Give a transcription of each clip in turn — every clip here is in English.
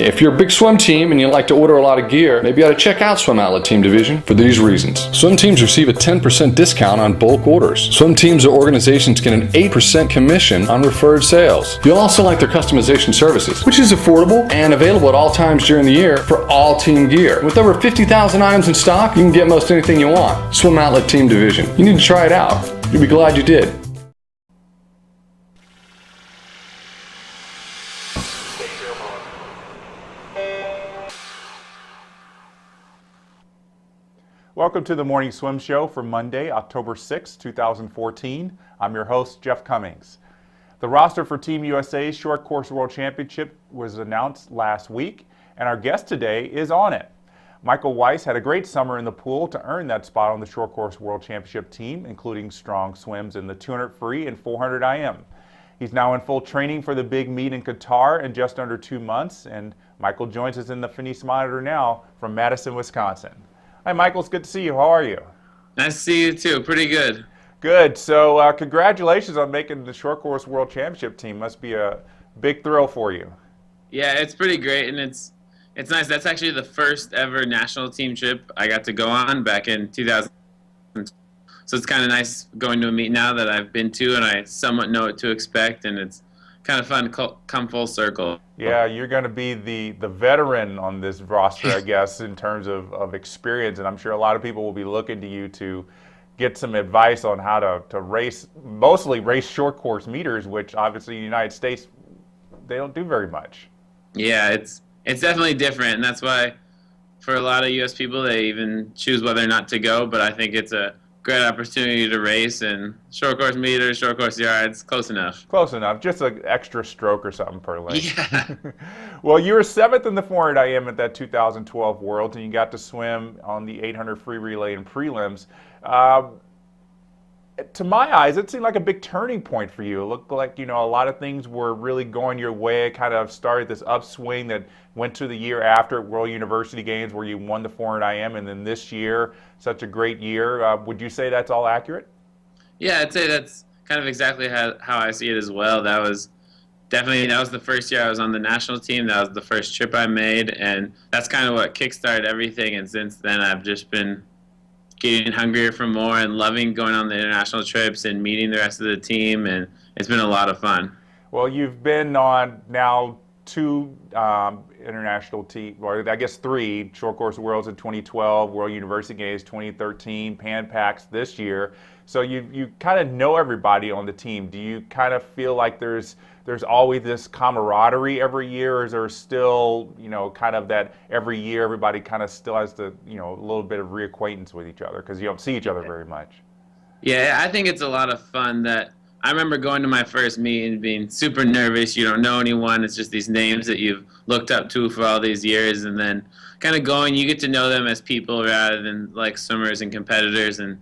If you're a big swim team and you like to order a lot of gear, maybe you ought to check out Swim Outlet Team Division for these reasons. Swim teams receive a 10% discount on bulk orders. Swim teams or organizations get an 8% commission on referred sales. You'll also like their customization services, which is affordable and available at all times during the year for all team gear. With over 50,000 items in stock, you can get most anything you want. Swim Outlet Team Division. You need to try it out. You'll be glad you did. Welcome to the Morning Swim Show for Monday, October 6, 2014. I'm your host, Jeff Cummings. The roster for Team USA's Short Course World Championship was announced last week, and our guest today is on it. Michael Weiss had a great summer in the pool to earn that spot on the Short Course World Championship team, including strong swims in the 200 free and 400 IM. He's now in full training for the big meet in Qatar in just under 2 months, and Michael joins us in the Finis Monitor now from Madison, Wisconsin. Hi, Michael. It's good to see you. How are you? Nice to see you, too. Pretty good. Good. So congratulations on making the Short Course World Championship team. Must be a big thrill for you. Yeah, it's pretty great, and it's nice. That's actually the first ever national team trip I got to go on back in 2000. So it's kind of nice going to a meet now that I've been to, and I somewhat know what to expect, and it's kind of fun to come full circle. Yeah, you're going to be the veteran on this roster, I guess, in terms of experience, and I'm sure a lot of people will be looking to you to get some advice on how to race, mostly race short course meters, which obviously in the United States, they don't do very much. Yeah, it's definitely different, and that's why for a lot of U.S. people, they even choose whether or not to go, but I think it's a great opportunity to race, and short course meters, short course yards, close enough. Close enough. Just an extra stroke or something per lane. Yeah. Well, you were 7th in the 400 IM at that 2012 Worlds, and you got to swim on the 800 free relay and prelims. To my eyes, it seemed like a big turning point for you. It looked like, a lot of things were really going your way. It kind of started this upswing that went to the year after World University Games where you won the 400 IM, and then this year, such a great year. Would you say that's all accurate? Yeah, I'd say that's kind of exactly how I see it as well. That was the first year I was on the national team. That was the first trip I made, and that's kind of what kickstarted everything. And since then, I've just been getting hungrier for more and loving going on the international trips and meeting the rest of the team, and it's been a lot of fun. Well, you've been on now 2 international teams, or I guess 3, Short Course Worlds in 2012, World University Games 2013, Pan Pacs this year. So you kind of know everybody on the team. Do you kind of feel like there's always this camaraderie every year, or is there still, kind of that every year everybody kind of still has a little bit of reacquaintance with each other because you don't see each other very much? Yeah, I think it's a lot of fun. That I remember going to my first meet and being super nervous. You don't know anyone. It's just these names that you've looked up to for all these years, and then kind of going, you get to know them as people rather than like swimmers and competitors, and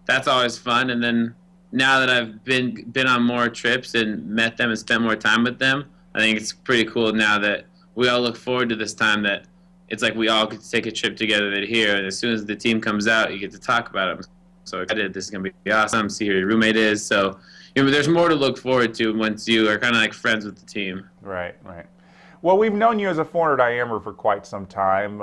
that's always fun. And then now that I've been on more trips and met them and spent more time with them, I think it's pretty cool now that we all look forward to this time that it's like we all get to take a trip together here, and as soon as the team comes out, you get to talk about it. So excited, this is going to be awesome, see who your roommate is. So there's more to look forward to once you are kind of like friends with the team. Right. Well, we've known you as a 400 IMer for quite some time,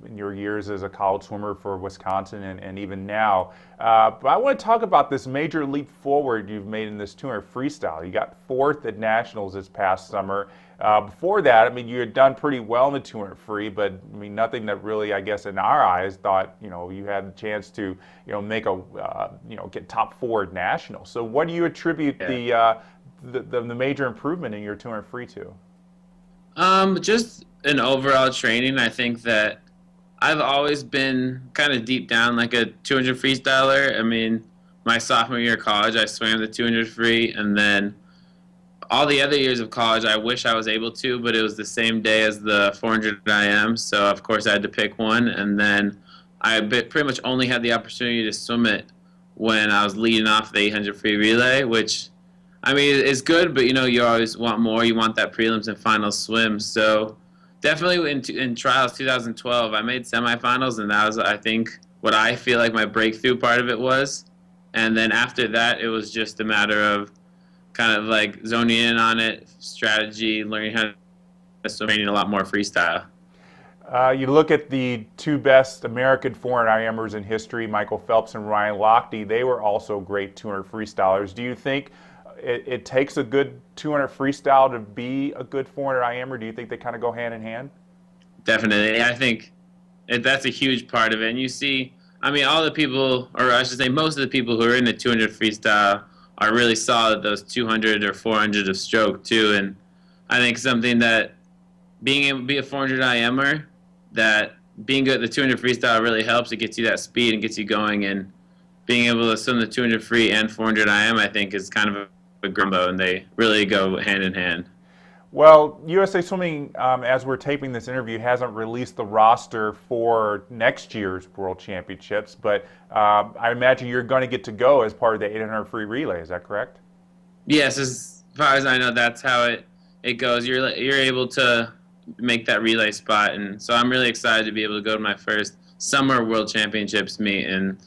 in your years as a college swimmer for Wisconsin and even now. But I want to talk about this major leap forward you've made in this 200 freestyle. You got 4th at Nationals this past summer. Before that, you had done pretty well in the 200 free, but nothing that really, I guess, in our eyes, thought you had the chance to make get top 4 at Nationals. So, what do you attribute the major improvement in your 200 free to? Just an overall training. I think that I've always been kind of deep down like a 200 freestyler. My sophomore year of college, I swam the 200 free, and then all the other years of college, I wish I was able to, but it was the same day as the 400 IM, so of course I had to pick one, and then I pretty much only had the opportunity to swim it when I was leading off the 800 free relay, which it's good, but you always want more. You want that prelims and finals swim. So definitely in trials 2012, I made semifinals, and that was, I think, what I feel like my breakthrough part of it was. And then after that, it was just a matter of kind of like zoning in on it, strategy, learning how so training a lot more freestyle. You look at the two best American 400 IMers in history, Michael Phelps and Ryan Lochte. They were also great 200 freestylers. Do you think it takes a good 200 freestyle to be a good 400 IMer? Do you think they kind of go hand in hand? Definitely. I think that's a huge part of it. And you see, I mean, all the people, or I should say most of the people who are in the 200 freestyle are really solid, those 200 or 400 of stroke too. And I think something that being able to be a 400 IMer, that being good at the 200 freestyle really helps. It gets you that speed and gets you going. And being able to swim the 200 free and 400 IM, I think, is kind of a gumbo, and they really go hand in hand. Well, USA Swimming, as we're taping this interview, hasn't released the roster for next year's World Championships, but I imagine you're going to get to go as part of the 800 free relay. Is that correct? Yes, as far as I know, that's how it goes. You're able to make that relay spot, and so I'm really excited to be able to go to my first summer World Championships meet and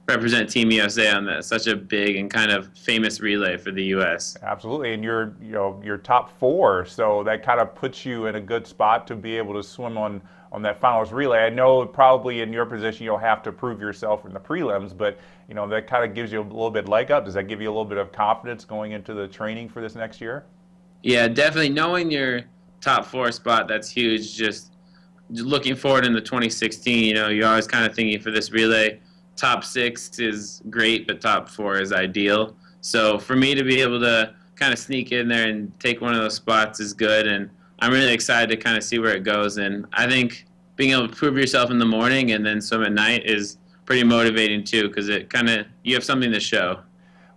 represent Team USA on that such a big and kind of famous relay for the U.S. Absolutely, and you're top 4, so that kind of puts you in a good spot to be able to swim on that finals relay. I know probably in your position you'll have to prove yourself in the prelims, but that kind of gives you a little bit leg up. Does that give you a little bit of confidence going into the training for this next year? Yeah, definitely. Knowing your top 4 spot, that's huge. Just looking forward into 2016, you're always kind of thinking for this relay, top 6 is great, but top 4 is ideal. So for me to be able to kind of sneak in there and take one of those spots is good, and I'm really excited to kind of see where it goes. And I think being able to prove yourself in the morning and then swim at night is pretty motivating too, because you have something to show.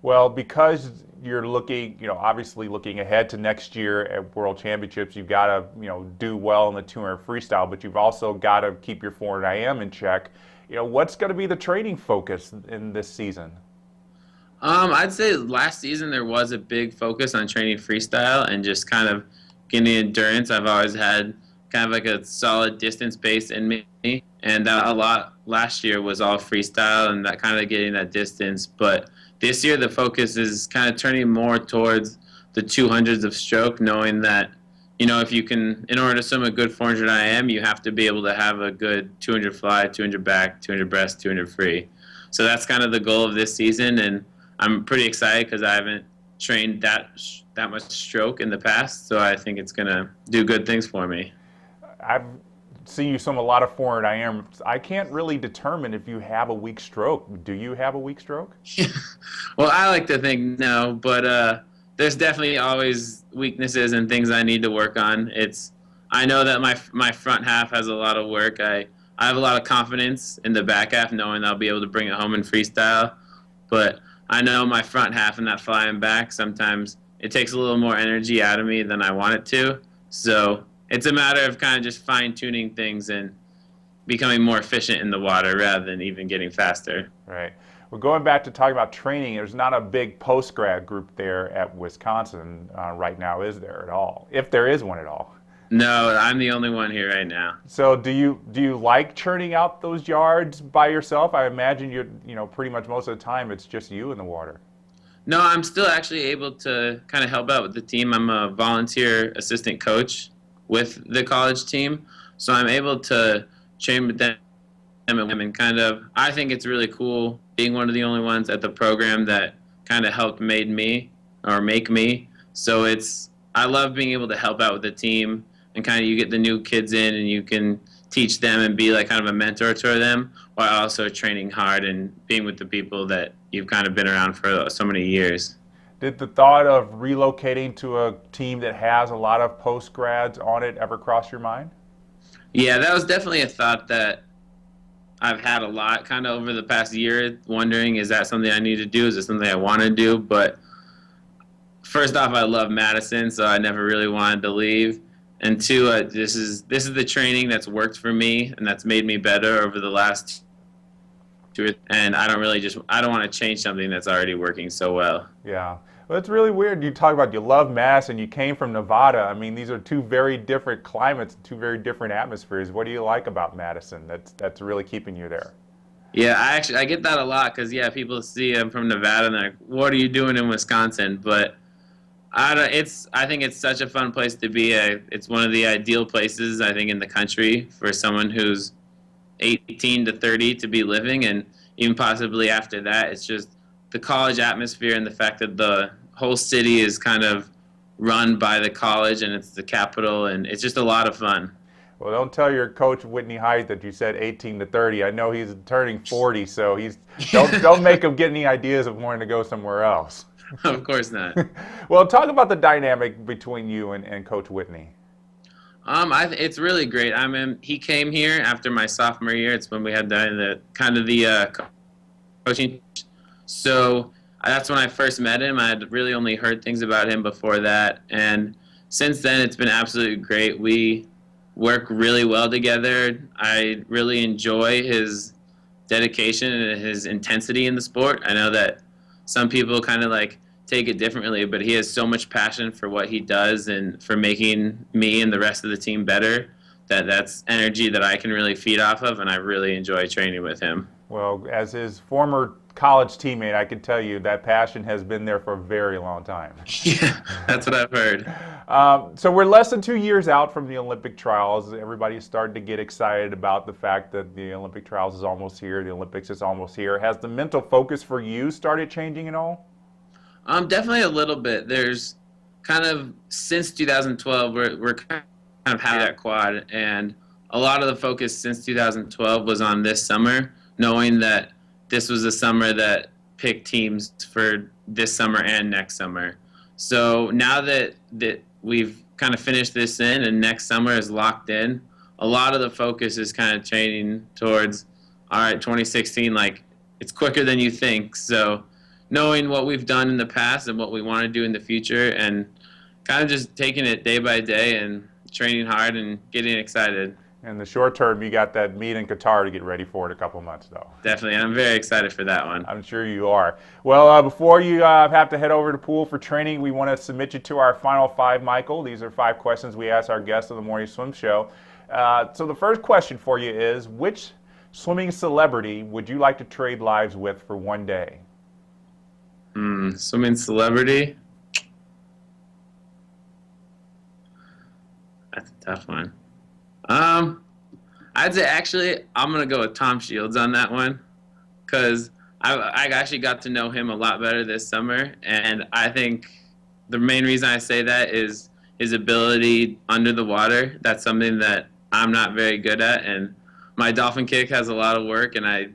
Well, because you're looking, obviously looking ahead to next year at World Championships, you've got to, do well in the 200 freestyle, but you've also got to keep your 400 IM in check. What's going to be the training focus in this season? I'd say last season there was a big focus on training freestyle and just kind of getting endurance. I've always had kind of like a solid distance base in me, and a lot last year was all freestyle and that kind of getting that distance. But this year the focus is kind of turning more towards the 200s of stroke, knowing that if you can, in order to swim a good 400 IM, you have to be able to have a good 200 fly, 200 back, 200 breast, 200 free. So that's kind of the goal of this season, and I'm pretty excited because I haven't trained that much stroke in the past, so I think it's going to do good things for me. I've seen you swim a lot of 400 IM. I can't really determine if you have a weak stroke. Do you have a weak stroke? Well, I like to think no, but there's definitely always weaknesses and things I need to work on. I know that my front half has a lot of work. I have a lot of confidence in the back half, knowing I'll be able to bring it home in freestyle. But I know my front half and that flying back, sometimes it takes a little more energy out of me than I want it to. So it's a matter of kind of just fine-tuning things and becoming more efficient in the water rather than even getting faster. Right. Well, going back to talking about training, there's not a big postgrad group there at Wisconsin right now, is there at all? If there is one at all. No, I'm the only one here right now. So do you like churning out those yards by yourself? I imagine you're pretty much most of the time it's just you in the water. No, I'm still actually able to kind of help out with the team. I'm a volunteer assistant coach with the college team, so I'm able to train with them and kind of, I think it's really cool being one of the only ones at the program that kind of helped make me. So I love being able to help out with the team, and kind of you get the new kids in and you can teach them and be like kind of a mentor to them, while also training hard and being with the people that you've kind of been around for so many years. Did the thought of relocating to a team that has a lot of post-grads on it ever cross your mind? Yeah, that was definitely a thought that I've had a lot kind of over the past year, wondering, is that something I need to do? Is it something I want to do? But first off, I love Madison, so I never really wanted to leave. And two, this is the training that's worked for me and that's made me better over the last 2 years. And I don't want to change something that's already working so well. Yeah. Well, it's really weird. You talk about you love Madison, you came from Nevada. I mean, these are two very different climates, two very different atmospheres. What do you like about Madison that's really keeping you there? Yeah, I get that a lot because, people see I'm from Nevada and they're like, what are you doing in Wisconsin? But I think it's such a fun place to be. It's one of the ideal places, I think, in the country for someone who's 18 to 30 to be living, and even possibly after that. It's just the college atmosphere and the fact that the whole city is kind of run by the college and it's the capital, and it's just a lot of fun. Well, don't tell your coach Whitney Height that you said 18 to 30. I know he's turning 40, so don't make him get any ideas of wanting to go somewhere else. Of course not. Well, talk about the dynamic between you and Coach Whitney. It's really great. He came here after my sophomore year. It's when we had the coaching. So that's when I first met him. I had really only heard things about him before that, and since then it's been absolutely great. We work really well together. I really enjoy his dedication and his intensity in the sport. I know that some people kind of like take it differently, but he has so much passion for what he does and for making me and the rest of the team better, that's energy that I can really feed off of, and I really enjoy training with him. Well, as his former college teammate, I can tell you that passion has been there for a very long time. Yeah, that's what I've heard. So we're less than 2 years out from the Olympic trials. Everybody's starting to get excited about the fact that the Olympic trials is almost here. The Olympics is almost here. Has the mental focus for you started changing at all? Definitely a little bit. There's kind of, since 2012, we're kind of having that quad, and a lot of the focus since 2012 was on this summer, knowing that this was the summer that picked teams for this summer and next summer. So now that we've kind of finished this in and next summer is locked in, a lot of the focus is kind of changing towards, all right, 2016, like, it's quicker than you think. So knowing what we've done in the past and what we want to do in the future, and kind of just taking it day by day and training hard and getting excited. In the short term, you got that meet in Qatar to get ready for in a couple months, though. Definitely. I'm very excited for that one. I'm sure you are. Well, before you have to head over to pool for training, we want to submit you to our final five, Michael. These are 5 questions we ask our guests on the Morning Swim Show. So the first question for you is, which swimming celebrity would you like to trade lives with for one day? Swimming celebrity? That's a tough one. I'd say actually I'm gonna go with Tom Shields on that one, because I actually got to know him a lot better this summer, and I think the main reason I say that is his ability under the water. That's something that I'm not very good at, and my dolphin kick has a lot of work, and I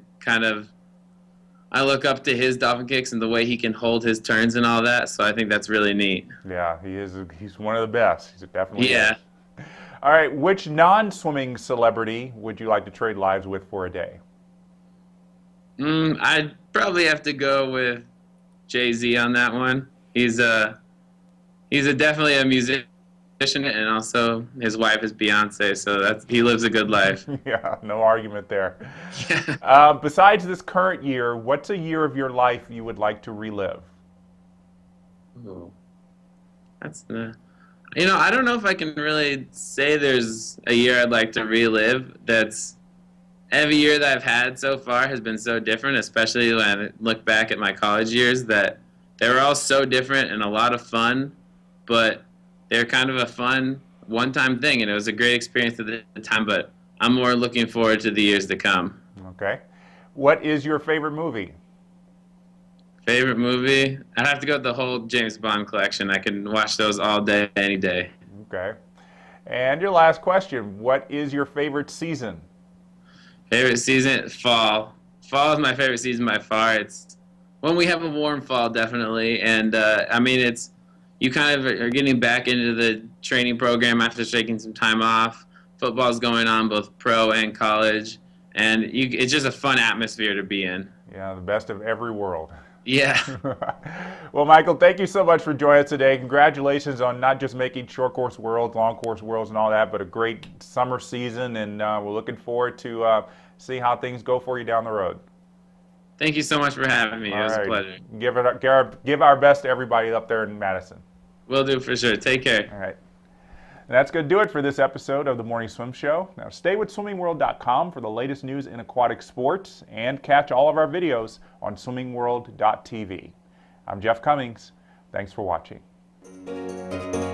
look up to his dolphin kicks and the way he can hold his turns and all that, so I think that's really neat. Yeah, he's one of the best. He's definitely yeah. Is. All right, which non-swimming celebrity would you like to trade lives with for a day? I'd probably have to go with Jay-Z on that one. He's definitely a musician, and also his wife is Beyonce, so he lives a good life. Yeah, no argument there. Besides this current year, what's a year of your life you would like to relive? Ooh, I don't know if I can really say there's a year I'd like to relive. Every year that I've had so far has been so different, especially when I look back at my college years, that they were all so different and a lot of fun, but they're kind of a fun one-time thing, and it was a great experience at the time, but I'm more looking forward to the years to come. Okay. What is your favorite movie? Favorite movie? I'd have to go with the whole James Bond collection. I can watch those all day, any day. Okay. And your last question, what is your favorite season? Favorite season? Fall. Fall is my favorite season by far. It's when we have a warm fall, definitely. And, you kind of are getting back into the training program after taking some time off. Football's going on, both pro and college. And it's just a fun atmosphere to be in. Yeah, the best of every world. Yeah. Well, Michael, thank you so much for joining us today. Congratulations on not just making short course worlds, long course worlds, and all that, but a great summer season. And we're looking forward to see how things go for you down the road. Thank you so much for having me. It was a pleasure. Give our best to everybody up there in Madison. Will do, for sure. Take care. All right. And that's going to do it for this episode of the Morning Swim Show. Now, stay with swimmingworld.com for the latest news in aquatic sports and catch all of our videos on swimmingworld.tv. I'm Jeff Cummings. Thanks for watching. you.